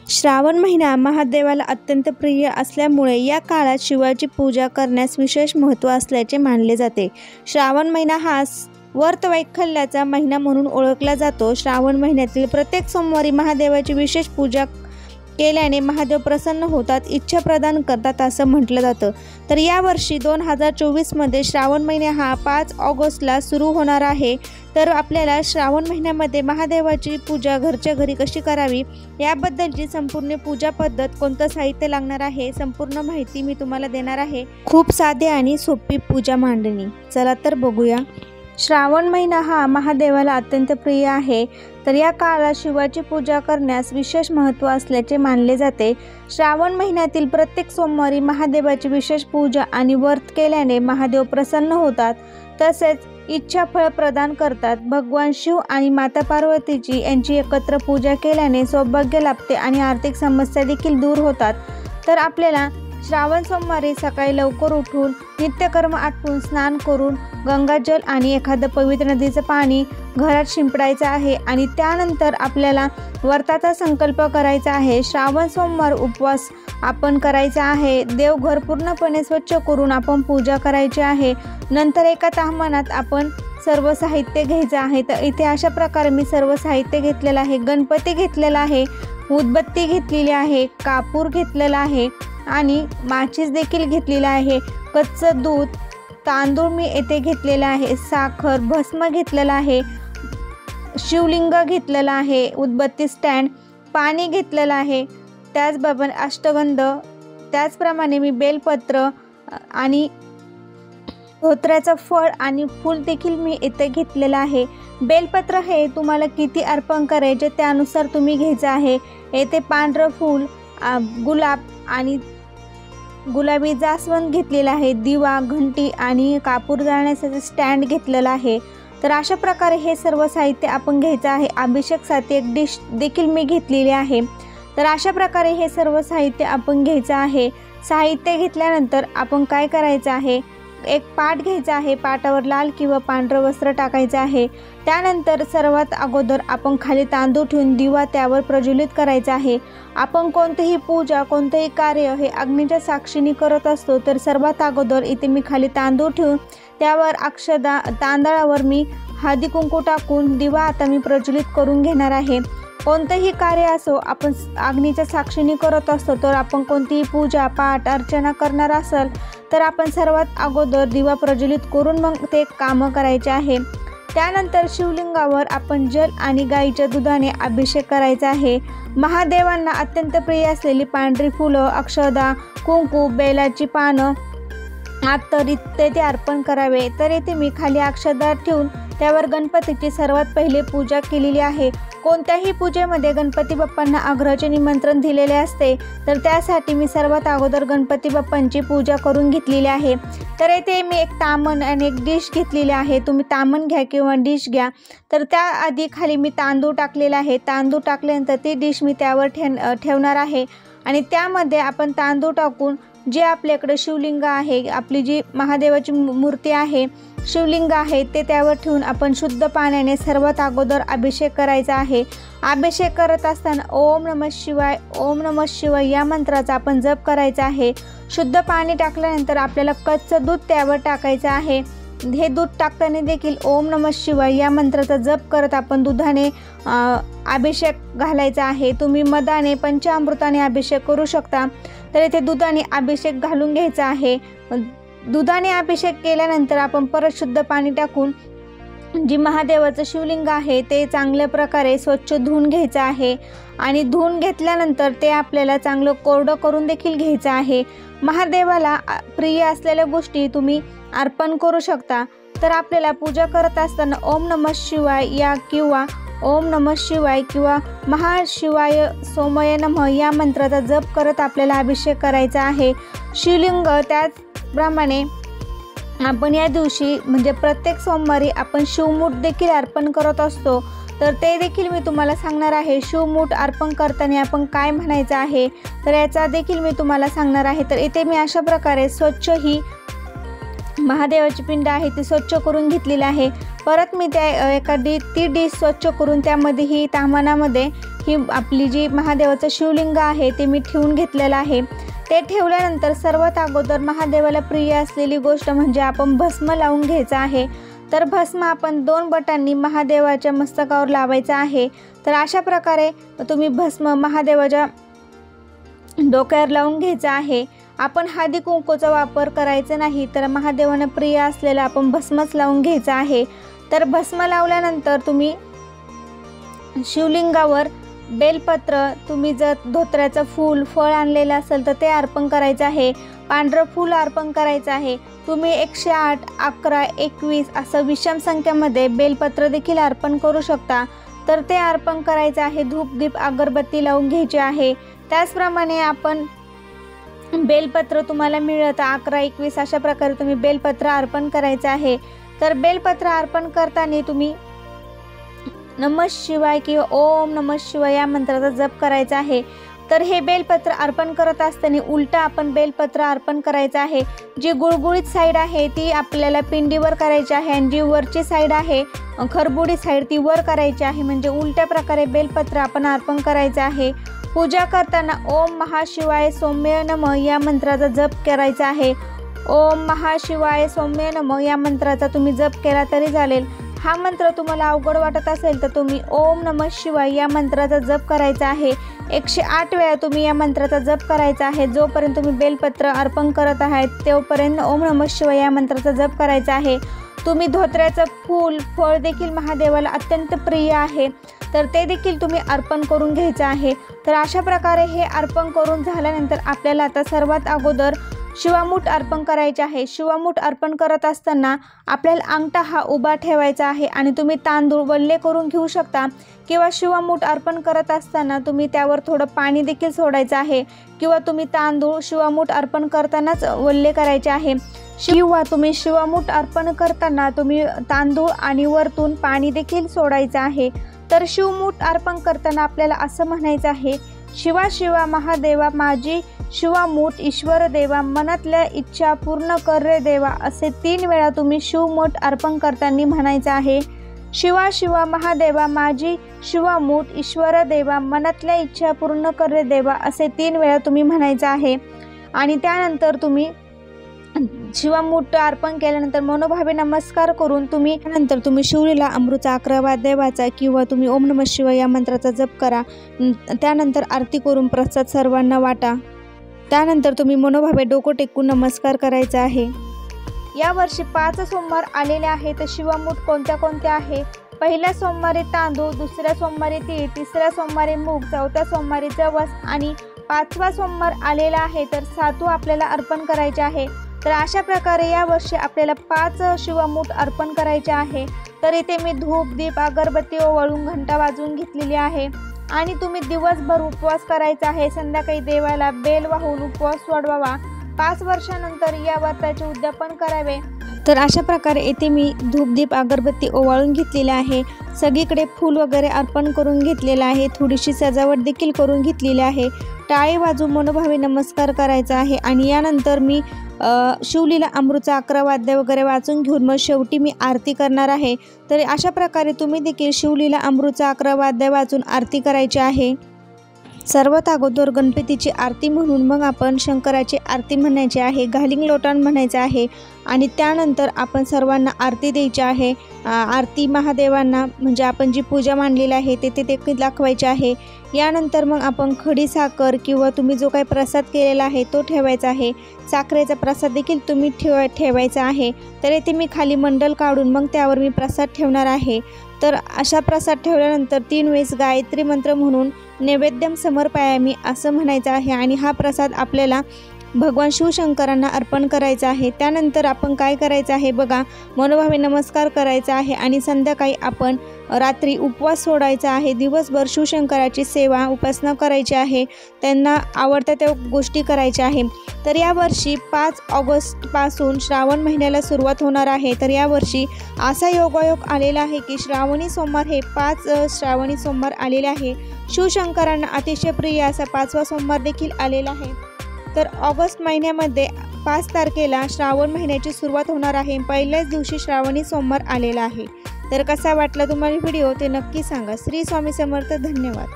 श्रावण महिना महादेवाला अत्यंत प्रिय असल्यामुळे या काळात शिवाची पूजा करण्यास विशेष महत्त्व असल्याचे मानले जाते। श्रावण महिना हा व्रत वैकल्याचा महिना म्हणून ओळखला जातो। श्रावण महिन्यातील प्रत्येक सोमवारी महादेवाची विशेष पूजा केल्याने महादेव प्रसन्न होतात, इच्छा प्रदान करतात असं म्हटलं जातं। तर यावर्षी 2024 मध्ये श्रावण महिना हा 5 ऑगस्टला सुरू होणार आहे। तर आपल्याला श्रावण महिन्यामध्ये महादेवाची पूजा घरच्या घरी कशी करावी याबद्दलची संपूर्ण पूजा पद्धत, कोणतं साहित्य लागणार आहे, संपूर्ण माहिती मी तुम्हाला देणार आहे। खूप साधे आणि सोपी पूजा मांडणी। चला तर बघूया। श्रावण महिना हा महादेवाला अत्यंत प्रिय आहे। तर या काळात शिवाची पूजा करण्यास विशेष महत्त्व असल्याचे मानले जाते। श्रावण महिन्यातील प्रत्येक सोमवारी महादेवाची विशेष पूजा आणि व्रत केल्याने महादेव प्रसन्न होतात, तसेच इच्छा फळ प्रदान करतात। भगवान शिव आणि माता पार्वतीची यांची एकत्र पूजा केल्याने सौभाग्य लाभते आणि आर्थिक समस्या देखील दूर होतात। तर आपल्याला श्रावण सोमवारी सकाळी लवकर उठून नित्यकर्म आटपून स्नान करून गंगाजल आणि एखादं पवित्र नदीचं पाणी घरात शिंपडायचं आहे आणि त्यानंतर आपल्याला व्रताचा संकल्प करायचा आहे। श्रावण सोमवार उपवास आपण करायचा आहे। देवघर पूर्णपणे स्वच्छ करून आपण पूजा करायची आहे। नंतर एका ताहमानात आपण सर्व साहित्य घ्यायचं आहे। तर इथे अशा प्रकारे मी सर्व साहित्य घेतलेलं आहे। गणपती घेतलेला आहे, उदबत्ती घेतलेली आहे, कापूर घेतलेला आहे आणि माचीस देखील घेतलेला आहे, कच्चं दूध, तांदूळ मी येथे घेतलेला आहे, साखर, भस्म घेतलेला आहे, शिवलिंग घेतलेला आहे, उदबत्ती स्टँड, पाणी घेतलेलं आहे, त्याचबरोबर अष्टगंध, त्याचप्रमाणे मी बेलपत्र आणि धोत्र्याचं फळ आणि फूल देखील मी इथे घेतलेलं आहे। बेलपत्र हे तुम्हाला किती अर्पण करायचे त्यानुसार तुम्ही घ्यायचं आहे। येथे पांढरं फूल, गुलाब आणि गुलाबी जास्वंद घेतलेला आहे, दिवा, घंटी आणि कापूर जाळण्यासाठी स्टँड घेतलेला आहे। तर अशा प्रकारे हे सर्व साहित्य आपण घ्यायचं आहे। अभिषेकसाठी एक डिश देखील मी घेतलेली आहे। तर अशा प्रकारे हे सर्व साहित्य आपण घ्यायचं आहे। साहित्य घेतल्यानंतर आपण काय करायचं आहे, एक पाट घ्यायचा आहे, पाटावर लाल किंवा पांढरं वस्त्र टाकायचं आहे। त्यानंतर सर्वात अगोदर आपण खाली तांदूळ ठेवून दिवा त्यावर प्रज्वलित करायचा आहे। आपण कोणतेही पूजा, कोणतेही कार्य हे अग्नीच्या साक्षीने करत असतो। तर सर्वात अगोदर इथे मी खाली तांदूळ ठेवून त्यावर अक्षदा, तांदळावर मी हळदी कुंकू टाकून दिवा आता मी प्रज्वलित करून घेणार आहे। कोणतेही कार्य असो आपण अग्नीच्या साक्षीने करत असतो। तर आपण कोणतीही पूजा, पाठ, अर्चना करणार असेल तर आपण सर्वात अगोदर दिवा प्रज्वलित करून मग ते कामं करायचे आहे। त्यानंतर शिवलिंगावर आपण जल आणि गाईच्या दुधाने अभिषेक करायचा आहे। महादेवांना अत्यंत प्रिय असलेली पांढरी फुलं, अक्षदा, कुंकू, बेलाची पानं, अत्तर इत्यादी अर्पण करावे। तर येथे मी खाली अक्षदा ठेवून त्यावर गणपतीची सर्वात पहिले पूजा केलेली आहे। कोणत्याही पूजेमध्ये गणपती बाप्पांना आग्रहाचे निमंत्रण दिलेले असते। तर त्यासाठी मी सर्वात अगोदर गणपती बाप्पांची पूजा करून घेतलेली आहे। तर येथे मी एक तामण आणि एक डिश घेतलेली आहे। तुम्ही तामण घ्या किंवा डिश घ्या। तर त्याआधी खाली मी तांदूळ टाकलेला आहे। तांदूळ टाकल्यानंतर ती डिश मी त्यावर ठेवणार आहे आणि त्यामध्ये आपण तांदूळ टाकून जे आपल्याकडे शिवलिंग आहे, आपली जी महादेवाची मूर्ती आहे, शिवलिंग आहे, ते त्यावर ठेवून आपण शुद्ध पाण्याने सर्वात अगोदर अभिषेक करायचा आहे। अभिषेक करत असताना ओम नमः शिवाय, ओम नमः शिवाय या मंत्राचा आपण जप करायचा आहे। शुद्ध पाणी टाकल्यानंतर आपल्याला कच्चं दूध त्यावर टाकायचं आहे। हे दूध टाकताना देखील ओम नमः शिवाय या मंत्राचा जप करत आपण दुधाने अभिषेक घालायचा आहे। तुम्ही मधाने, पंचामृताने अभिषेक करू शकता। तर इथे दुधाने अभिषेक घालून घ्यायचा आहे। दुधाने अभिषेक केल्यानंतर आपण परत शुद्ध पाणी टाकून जी महादेवाचं शिवलिंग आहे ते चांगल्या प्रकारे स्वच्छ धुवून घ्यायचं आहे आणि धुवून घेतल्यानंतर ते आपल्याला चांगलं कोरडं करून देखील घ्यायचं आहे। महादेवाला प्रिय असलेल्या गोष्टी तुम्ही अर्पण करू शकता। तर आपल्याला पूजा करत असताना ओम नमः शिवाय या किंवा ओम नमः शिवाय किंवा महाशिवाय सोमय नमः या मंत्राचा जप करत आपल्याला अभिषेक करायचा आहे। शिवलिंग त्याचप्रमाणे आपण या दिवशी म्हणजे प्रत्येक सोमवारी आपण शिवमूठ देखील अर्पण करत असतो। तर ते देखील मी तुम्हाला सांगणार आहे। शिवमूठ अर्पण करताना आपण काय म्हणायचं आहे तर याचा देखील मी तुम्हाला सांगणार आहे। तर इथे मी अशा प्रकारे स्वच्छ ही महादेवाची पिंड आहे ती स्वच्छ करून घेतलेली आहे। परत मी त्या ती डिश स्वच्छ करून त्यामध्ये ही ताम्हाणामध्ये ही आपली जी महादेवाचं शिवलिंग आहे ते मी ठेवून घेतलेलं आहे। ते ठेवल्यानंतर सर्वात अगोदर महादेवाला प्रिय असलेली गोष्ट म्हणजे आपण भस्म लावून घ्यायचं आहे। तर भस्म आपण 2 बोटांनी महादेवाच्या मस्तकावर लावायचं आहे। तर अशा प्रकारे तुम्ही भस्म महादेवाच्या डोक्यावर लावून घ्यायचं आहे। आपण हळदी कुंकूचा वापर करायचा नाही, तर महादेवांना प्रिय असलेला आपण भस्मच लावून घ्यायचं आहे। तर भस्म लावल्यानंतर तुम्ही शिवलिंगावर बेलपत्र, तुम्ही जर धोत्र्याचं फूल फळ आणलेलं असेल तर ते अर्पण करायचं आहे। पांढरं फूल अर्पण करायचं आहे। तुम्ही 108, 11, 21 असं विषम संख्येमध्ये बेलपत्र देखील अर्पण करू शकता, तर ते अर्पण करायचं आहे। धूप दीप अगरबत्ती लावून घ्यायची आहे। त्याचप्रमाणे आपण बेलपत्र तुम्हाला मिळतं 11, 21 अशा प्रकारे तुम्ही बेलपत्र अर्पण करायचं आहे। तर बेलपत्र अर्पण करताना तुम्ही नमः शिवाय किंवा ओम नमः शिवाय या मंत्राचा जप करायचा आहे। तर हे बेलपत्र अर्पण करत असताना उलटा आपण बेलपत्र अर्पण करायचं आहे। जी गुळगुळीत साईड आहे ती आपल्याला पिंडीवर करायची आहे आणि जी वरची साईड आहे खरबुडी साईड ती वर करायची आहे, म्हणजे उलट्या प्रकारे बेलपत्र आपण अर्पण करायचं आहे। पूजा करताना ओम महाशिवाय सौम्य नमः या मंत्राचा जप करायचा आहे। ओम महाशिवाय सौम्य नमः या मंत्राचा तुम्ही जप केला तरी चालेल। हा मंत्र तुम्हाला अवघड वाटत असेल तर तुम्ही ओम नमः शिवाय या मंत्राचा जप करायचा आहे। 108 वेळा तुम्ही या मंत्राचा जप करायचा आहे। जोपर्यंत तुम्ही बेलपत्र अर्पण करत आहात तोपर्यंत ओम नमः शिवाय या मंत्राचा जप करायचा आहे। तुम्ही धोत्र्याचं फूल फळ देखील महादेवाला अत्यंत प्रिय आहे, तर ते देखील तुम्ही अर्पण करून घ्यायचं आहे। तर अशा प्रकारे हे अर्पण करून झाल्यानंतर आपल्याला आता सर्वात अगोदर शिवामूठ अर्पण करायचे आहे। शिवामूठ अर्पण करत असताना आपल्याला अंगठा हा उभा ठेवायचा आहे आणि तुम्ही तांदूळ वल्ले करून घेऊ शकता, किंवा शिवामूठ अर्पण करत असताना तुम्ही त्यावर थोडं पाणी देखील सोडायचं आहे, किंवा तुम्ही तांदूळ शिवामूठ अर्पण करतानाच वल्ले करायचे आहे, किंवा तुम्ही शिवामूठ अर्पण करताना तुम्ही तांदूळ आणि वरतून पाणी देखील सोडायचं आहे। तर शिवमूठ अर्पण करताना आपल्याला असं म्हणायचं आहे, शिवा शिवा महादेवा माझी शिवामूठ ईश्वर देवा मनातल्या इच्छा पूर्ण कर रे देवा असे 3 वेळा तुम्ही शिवमूठ अर्पण करताना म्हणायचं आहे। शिवा शिवा महादेवा माझी शिवामूठ ईश्वर देवा मनातल्या इच्छा पूर्ण कर रे देवा असे 3 वेळा तुम्ही म्हणायचं आहे। आणि त्यानंतर तुम्ही शिवामूठ अर्पण केल्यानंतर मनोभावे नमस्कार करून तुम्ही शिवलीला अमृत 11 वाद्यवाचा किंवा तुम्ही ओम नमः शिवाय या मंत्राचा जप करा। त्यानंतर आरती करून प्रसाद सर्वांना वाटा। त्यानंतर तुम्ही मनोभावे डोकं टेकून नमस्कार करायचा आहे। या वर्षी 5 सोमवार आलेले आहेत, तर शिवामूठ कोणत्या कोणत्या आहे? पहिल्या सोमवारी तांदूळ, दुसऱ्या सोमवारी तीळ, तिसऱ्या सोमवारी मूग, चौथ्या सोमवारी जवस आणि 5वा सोमवार आलेला आहे, तर सातू आपल्याला अर्पण करायचे आहे। तर अशा प्रकारे या वर्षी आपल्याला 5 शिवामूठ अर्पण करायचे आहे। तर इथे मी धूप दीप अगरबत्ती ओवाळून घंटा वाजवून घेतलेली आहे आणि तुम्ही दिवसभर उपवास करायचा आहे। संध्याकाळी देवाला बेल वाहून उपवास सोडवावा। 5 वर्षानंतर या व्रताचे उद्यापन करावे। तर अशा प्रकारे येथे मी धूप दीप अगरबत्ती ओवाळून घेतलेली आहे। सगळीकडे फूल वगैरे अर्पण करून घेतलेलं आहे। थोडीशी सजावट देखील करून घेतलेली आहे। टाळी वाजवून मनोभावे नमस्कार करायचा आहे आणि यानंतर मी शिवलीला अमृतचं 11 वाद्य वगैरे वाचून घेऊन मग शेवटी मी आरती करणार आहे। तर अशा प्रकारे तुम्ही देखील शिवलीला अमृतचं 11 वाद्य वाचून आरती करायची आहे। सर्वात अगोदर गणपतीची आरती म्हणून मग आपण शंकराची आरती म्हणायची आहे, घालिंग लोटान म्हणायचं आहे आणि त्यानंतर आपण सर्वांना आरती द्यायची आहे। आरती महादेवांना म्हणजे आपण जी पूजा मांडलेली आहे ते देखील दाखवायची आहे। यानंतर मग आपण खडी साखर किंवा तुम्ही जो काही प्रसाद केलेला आहे तो ठेवायचा आहे। साखरेचा प्रसाद देखील तुम्ही ठेवायचा आहे। तर येथे मी खाली मंडल काढून मग त्यावर मी प्रसाद ठेवणार आहे। तर अशा प्रसाद ठेवल्यानंतर 3 वेळेस गायत्री मंत्र म्हणून नैवेद्यम समर्पयामी असं म्हणायचं आहे आणि हा प्रसाद आपल्याला भगवान शिवशंकरांना अर्पण करायचा आहे। त्यानंतर आपण काय करायचं आहे बघा, मनोभावे नमस्कार करायचा आहे आणि संध्याकाळी आपण रात्री उपवास सोडायचा आहे। दिवसभर शिवशंकराची सेवा उपासना करायची आहे, त्यांना आवडत्या त्या गोष्टी करायच्या आहे। तर यावर्षी 5 ऑगस्टपासून श्रावण महिन्याला सुरुवात होणार आहे। तर यावर्षी असा योगायोग आलेला आहे की श्रावणी सोमवार हे 5 श्रावणी सोमवार आलेले आहे। शिवशंकरांना अतिशय प्रिय असा 5वा सोमवार देखील आलेला आहे। तर ऑगस्ट महिन्यामध्ये 5 तारखेला श्रावण महिन्याची सुरुवात होणार आहे। पहिल्याच दिवशी श्रावणी सोमवार आलेला आहे। तर कसा वाटला तुम्हाला व्हिडिओ ते नक्की सांगा. श्री स्वामी समर्थ. धन्यवाद.